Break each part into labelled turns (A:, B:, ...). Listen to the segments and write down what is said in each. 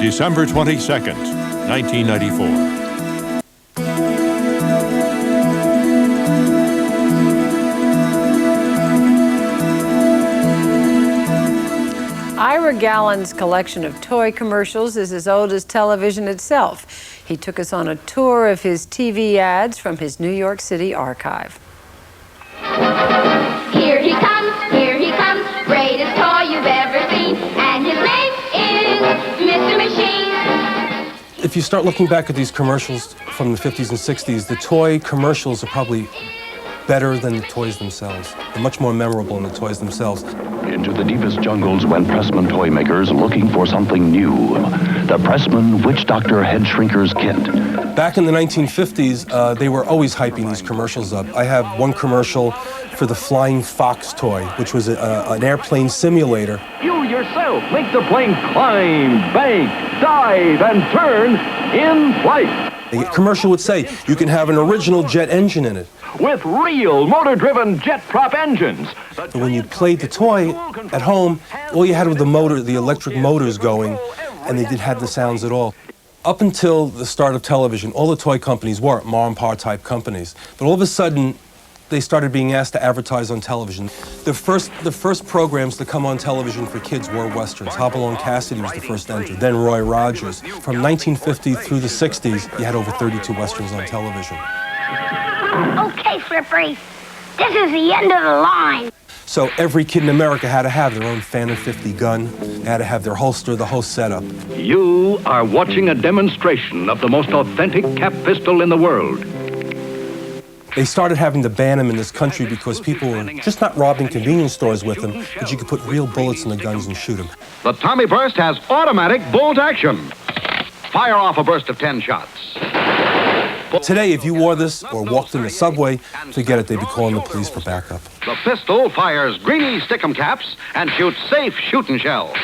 A: December 22nd, 1994.
B: Ira Gallen's collection of toy commercials is as old as television itself. He took us on a tour of his TV ads from his New York City archive.
C: Here he comes, greatest toy you've ever seen, and his name is Mr. Machine.
D: If you start looking back at these commercials from the 50s and 60s, the toy commercials are probably better than the toys themselves. They're much more memorable than the toys themselves.
E: Into the deepest jungles went Pressman toy makers looking for something new. The Pressman Witch Doctor Head Shrinker's Kit.
D: Back in the 1950s, they were always hyping these commercials up. I have one commercial for the Flying Fox toy, which was an airplane simulator.
F: You yourself make the plane climb, bank, dive, and turn in flight.
D: The commercial would say, you can have an original jet engine in it.
F: With real motor-driven jet prop engines.
D: But when you played the toy at home, all you had was the motor, the electric motors going, and they didn't have the sounds at all. Up until the start of television, all the toy companies were mom-and-pa type companies. But all of a sudden, they started being asked to advertise on television. The first programs to come on television for kids were Westerns. Hopalong Cassidy was the first entry, then Roy Rogers. From 1950 through the 60s, you had over 32 Westerns on television.
G: Okay, Slippery, this is the end of the line.
D: So every kid in America had to have their own Phantom 50 gun. They had to have their holster, the whole setup.
F: You are watching a demonstration of the most authentic cap pistol in the world.
D: They started having to ban them in this country because people were just not robbing convenience stores with them, but you could put real bullets in the guns and shoot them.
F: The Tommy Burst has automatic bolt action. Fire off a burst of 10 shots.
D: Today, if you wore this or walked in the subway, forget it, they'd be calling the police for backup.
F: The pistol fires greeny stickum caps and shoots safe shooting shells.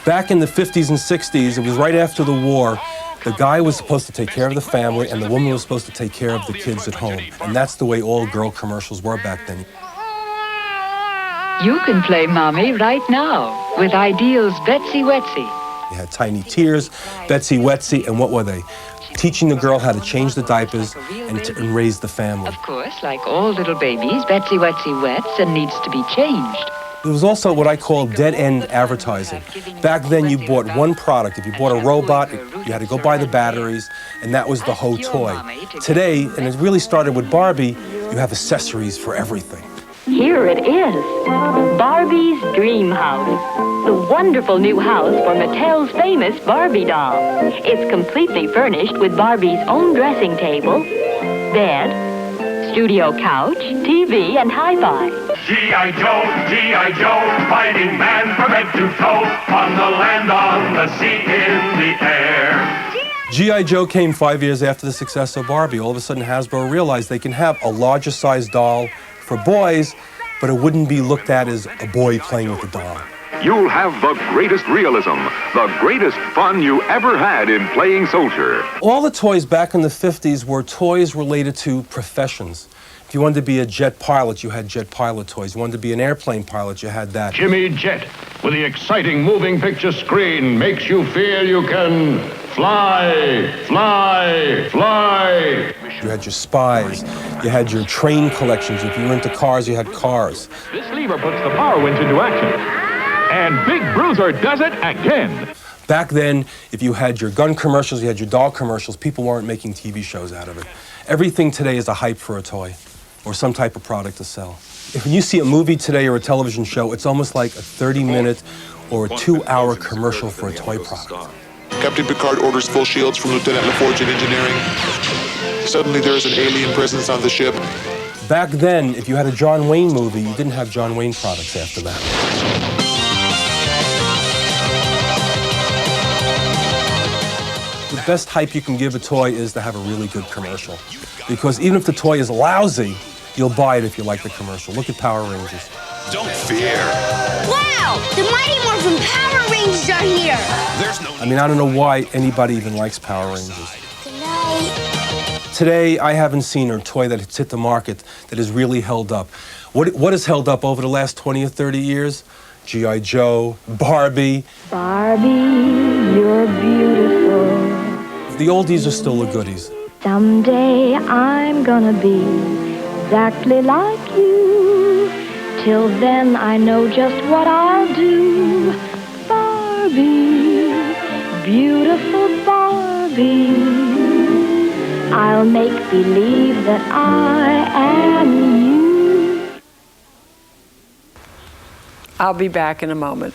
D: Back in the 50s and 60s, it was right after the war, the guy was supposed to take care of the family and the woman was supposed to take care of the kids at home. And that's the way all girl commercials were back then.
H: You can play Mommy right now with Ideal's Betsy Wetsy.
D: You had Tiny Tears, Betsy Wetsy, and what were they? Teaching the girl how to change the diapers and raise the family.
H: Of course, like all little babies, Betsy Wetsy wets and needs to be changed.
D: There was also what I call dead-end advertising. Back then, you bought one product. If you bought a robot, you had to go buy the batteries, and that was the whole toy. Today, and it really started with Barbie, you have accessories for everything.
I: Here it is, Barbie's Dream House, the wonderful new house for Mattel's famous Barbie doll. It's completely furnished with Barbie's own dressing table, bed, studio couch, TV, and hi-fi.
J: G.I. Joe, fighting man from head to toe, on the land, on the sea, in the air.
D: G.I. Joe came 5 years after the success of Barbie. All of a sudden, Hasbro realized they can have a larger size doll for boys, but it wouldn't be looked at as a boy playing with a doll.
K: You'll have the greatest realism, the greatest fun you ever had in playing soldier.
D: All the toys back in the 50s were toys related to professions. If you wanted to be a jet pilot, you had jet pilot toys. You wanted to be an airplane pilot, you had that.
L: Jimmy Jet, with the exciting moving picture screen, makes you feel you can fly, fly, fly.
D: You had your spies. You had your train collections. If you were into cars, you had cars.
F: This lever puts the power winch into action. And Big Bruiser does it again.
D: Back then, if you had your gun commercials, you had your doll commercials, people weren't making TV shows out of it. Everything today is a hype for a toy or some type of product to sell. If you see a movie today or a television show, it's almost like a 30-minute or a 2-hour commercial for a toy product.
M: Captain Picard orders full shields from Lieutenant LaForge in engineering. Suddenly there's an alien presence on the ship.
D: Back then, if you had a John Wayne movie, you didn't have John Wayne products after that. The best hype you can give a toy is to have a really good commercial. Because even if the toy is lousy, you'll buy it if you like the commercial. Look at Power Rangers.
M: Don't fear.
G: Wow, the Mighty Morphin Power Rangers are here.
D: I mean, I don't know why anybody even likes Power Rangers.
G: Good night.
D: Today, I haven't seen a toy that's hit the market that has really held up. What has held up over the last 20 or 30 years G.I. Joe, Barbie.
N: Barbie, you're beautiful.
D: The oldies are still the goodies.
N: Someday I'm gonna be exactly like you. Till then I know just what I'll do. Barbie, beautiful Barbie, I'll make believe that I am you.
B: I'll be back in a moment.